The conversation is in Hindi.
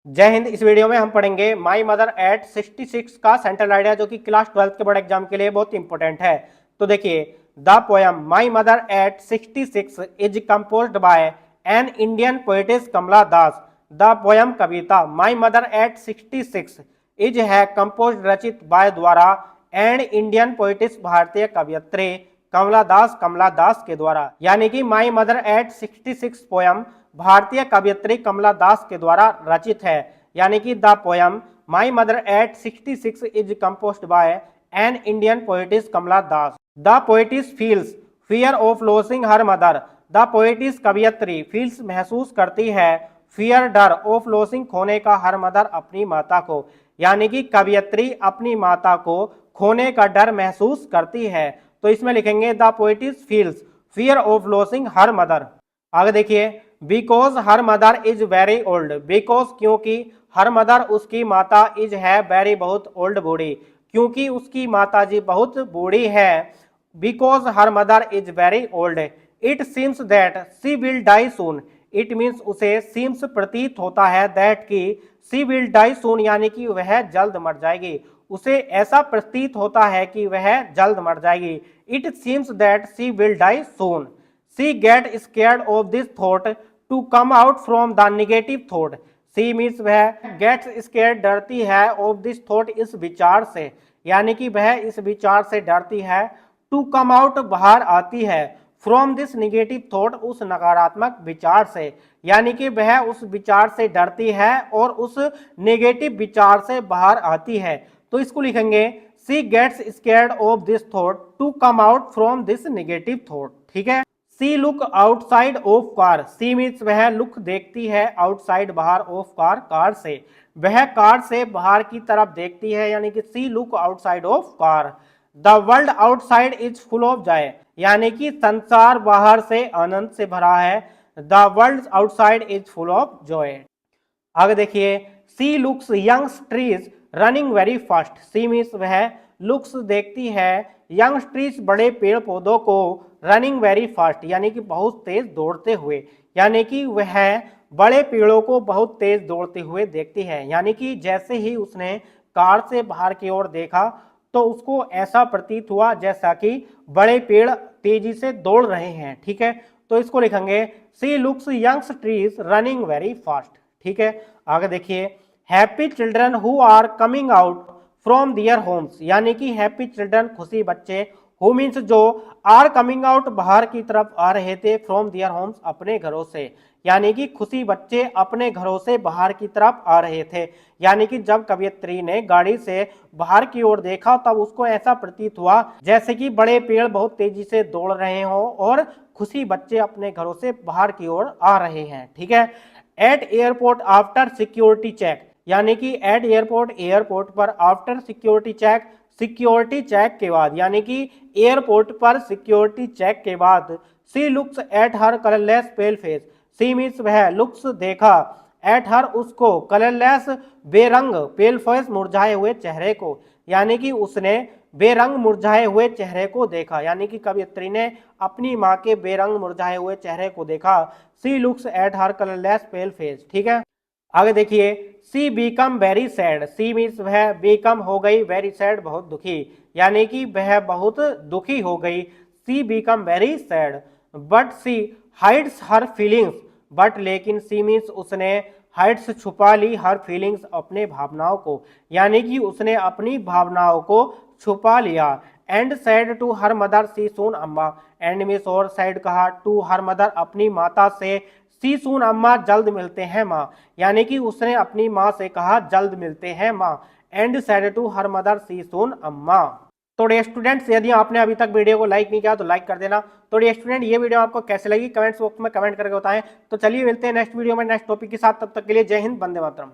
जय हिंद। इस वीडियो में हम पढ़ेंगे माई मदर एट 66 का सेंट्रल आइडिया, जो कि क्लास 12 के बोर्ड एग्जाम के लिए बहुत इंपॉर्टेंट है। तो देखिए, the poem my mother at 66 is composed by an Indian poetess Kamala Das. The poem कविता माई मदर एट 66 इज है कंपोज्ड रचित बाय द्वारा एन इंडियन पोएटिस भारतीय कवियत्री कमला दास के द्वारा। यानी कि माई मदर एट 66 पोयम भारतीय कवियत्री कमला दास के द्वारा रचित है। यानी कि the poem my mother at 66 is composed by an Indian poetess Kamala Das. The poetess feels fear of losing her mother. The poetess कवियत्री फील्स महसूस करती है फियर डर ऑफ लॉसिंग खोने का हर मदर अपनी माता को। यानी कि कवियत्री अपनी माता को खोने का डर महसूस करती है। तो इसमें लिखेंगे the poetess feels fear of losing her mother. आगे देखिए, because her mother is very old. Because क्योंकि हर मदर उसकी माता इज है वेरी बहुत ओल्ड बूढ़ी, क्योंकि उसकी माता जी बहुत बूढ़ी है। Because her mother is very old it seems that she will die soon. It means उसे सीम्स प्रतीत होता है दैट की सी विल डाई सून, यानी कि वह जल्द मर जाएगी। उसे ऐसा प्रतीत होता है कि वह जल्द मर जाएगी। It seems that she will die soon. She get scared of this thought to come out from the negative thought. She means वह gets scared डरती है of this thought इस विचार से, यानी कि वह इस विचार से डरती है। to come out बाहर आती है from this negative thought उस नकारात्मक विचार से, यानी कि वह उस विचार से डरती है और उस नेगेटिव विचार से बाहर आती है। तो इसको लिखेंगे She gets scared of this thought to come out from this negative thought। ठीक है। She look outside of car. She means वह लुक देखती है आउटसाइड बाहर ऑफ कार कार से, वह कार से बाहर की तरफ देखती है। यानी कि she look outside of car. The world outside is full of joy. यानी कि संसार बाहर से आनंद से भरा है। The world outside is full of joy. आगे देखिए, she looks young trees running very fast. She means वह लुक्स देखती है यंग ट्रीज बड़े पेड़ पौधों को रनिंग वेरी फास्ट, यानी कि बहुत तेज दौड़ते हुए। यानी कि वह बड़े पेड़ों को बहुत तेज दौड़ते हुए देखती है। यानी कि जैसे ही उसने कार से बाहर की ओर देखा तो उसको ऐसा प्रतीत हुआ जैसा कि बड़े पेड़ तेजी से दौड़ रहे हैं। ठीक है। तो इसको लिखेंगे she looks young trees running very fast. ठीक है। आगे देखिए, happy children who are coming out from their homes. यानी कि हैप्पी चिल्ड्रन खुशी बच्चे, हु मीन्स जो आर कमिंग आउट बाहर की तरफ आ रहे थे, फ्रॉम दियर होम्स अपने घरों से। यानी कि खुशी बच्चे अपने घरों से बाहर की तरफ आ रहे थे। यानी कि जब कवियत्री ने गाड़ी से बाहर की ओर देखा तब उसको ऐसा प्रतीत हुआ जैसे कि बड़े पेड़ बहुत तेजी से दौड़ रहे हों और खुशी बच्चे अपने घरों से बाहर की ओर आ रहे हैं। ठीक है। At airport after security check. यानी कि एट एयरपोर्ट पर आफ्टर सिक्योरिटी चेक के बाद, यानी कि एयरपोर्ट पर सिक्योरिटी चेक के बाद she looks at her colourless pale face. She means वह लुक्स देखा एट हर उसको कलरलेस बेरंग पेल फेस मुरझाए हुए चेहरे को। यानी कि उसने बेरंग मुरझाए हुए चेहरे को देखा। यानी कि कवियत्री ने अपनी माँ के बेरंग मुरझाए हुए चेहरे को देखा। She looks at her colourless pale face. ठीक है। आगे देखिए, she become very sad. She means वह बीकम हो गई वेरी सैड बहुत दुखी, यानी कि वह बहुत दुखी हो गई। She become very sad but she hides her feelings. But लेकिन सी मीन्स उसने हाइड्स छुपा ली हर फीलिंग्स अपने भावनाओं को, यानी कि उसने अपनी भावनाओं को छुपा लिया। And said to her mother see soon अम्मा। एंड मीन्स और सैड कहा टू हर मदर अपनी माता से, सी सून अम्मा जल्द मिलते हैं माँ। यानी कि उसने अपनी माँ से कहा जल्द मिलते हैं माँ। And said to her mother see soon अम्मा। तो डियर स्टूडेंट्स, यदि आपने अभी तक वीडियो को लाइक नहीं किया तो लाइक कर देना। तो डियर स्टूडेंट, ये वीडियो आपको कैसे लगी कमेंट्स बॉक्स में कमेंट करके बताएं। तो चलिए मिलते हैं नेक्स्ट वीडियो में नेक्स्ट टॉपिक के साथ। तब तक के लिए जय हिंद, वंदे मातरम।